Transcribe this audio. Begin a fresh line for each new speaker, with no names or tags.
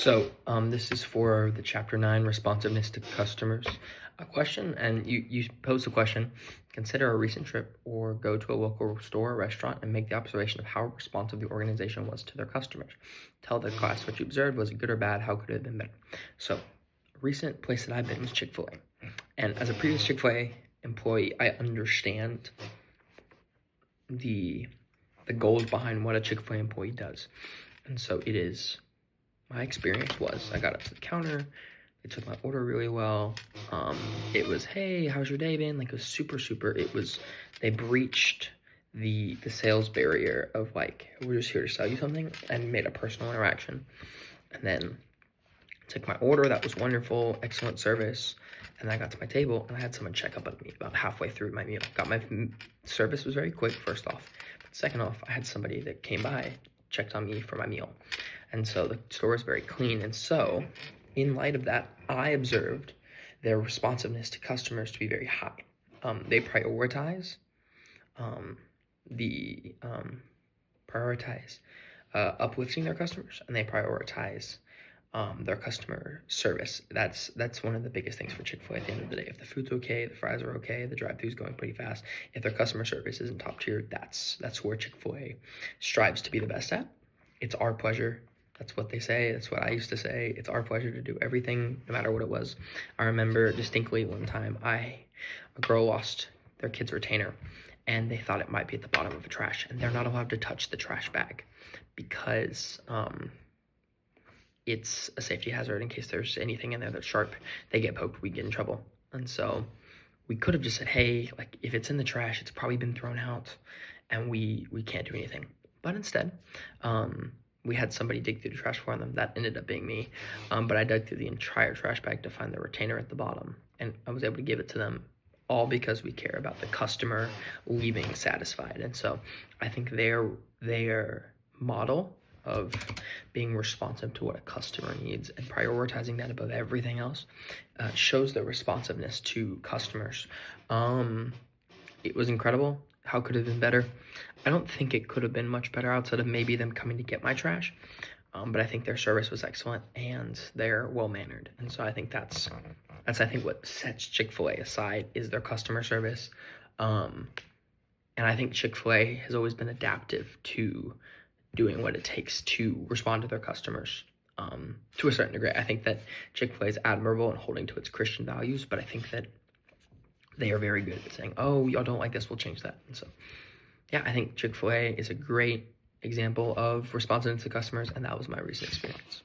This is for the Chapter 9 responsiveness to customers question. And you pose the question: consider a recent trip or go to a local store or restaurant and make the observation of how responsive the organization was to their customers. Tell the class what you observed. Was it good or bad? How could it have been better? So, a recent place that I've been was Chick-fil-A. And as a previous Chick-fil-A employee, I understand the goals behind what a Chick-fil-A employee does. And so it is, my experience was, I got up to the counter, they took my order really well. It was, hey, how's your day been? Like, it was super, they breached the sales barrier of like, we're just here to sell you something, and made a personal interaction. And then took my order, that was wonderful, excellent service. And then I got to my table and I had someone check up on me about halfway through my meal. Service was very quick, first off. But second off, I had somebody that came by, checked on me for my meal. And so the store was very clean. And so in light of that, I observed their responsiveness to customers to be very high. They prioritize uplifting their customers, and they prioritize their customer service. That's one of the biggest things for Chick-fil-A at the end of the day. If the food's okay, the fries are okay, the drive-thru's going pretty fast, if their customer service isn't top tier, that's where Chick-fil-A strives to be the best at. It's our pleasure. That's what they say. That's what I used to say. It's our pleasure to do everything, no matter what it was. I remember distinctly one time a girl lost their kid's retainer, and they thought it might be at the bottom of a trash, and they're not allowed to touch the trash bag because it's a safety hazard in case there's anything in there that's sharp. They get poked, we get in trouble. And so we could have just said, hey, like, if it's in the trash, it's probably been thrown out, and we can't do anything. But instead, we had somebody dig through the trash for them. That ended up being me. But I dug through the entire trash bag to find the retainer at the bottom, and I was able to give it to them, all because we care about the customer leaving satisfied. And so I think their model of being responsive to what a customer needs and prioritizing that above everything else shows their responsiveness to customers. It was incredible. How could it have been better? I don't think it could have been much better outside of maybe them coming to get my trash. But I think their service was excellent and they're well-mannered. And so I think that's I think what sets Chick-fil-A aside is their customer service. And I think Chick-fil-A has always been adaptive to doing what it takes to respond to their customers to a certain degree. I think that Chick-fil-A is admirable in holding to its Christian values, but I think that they are very good at saying, oh, y'all don't like this, we'll change that. And so, yeah, I think Chick-fil-A is a great example of responsiveness to customers, and that was my recent experience.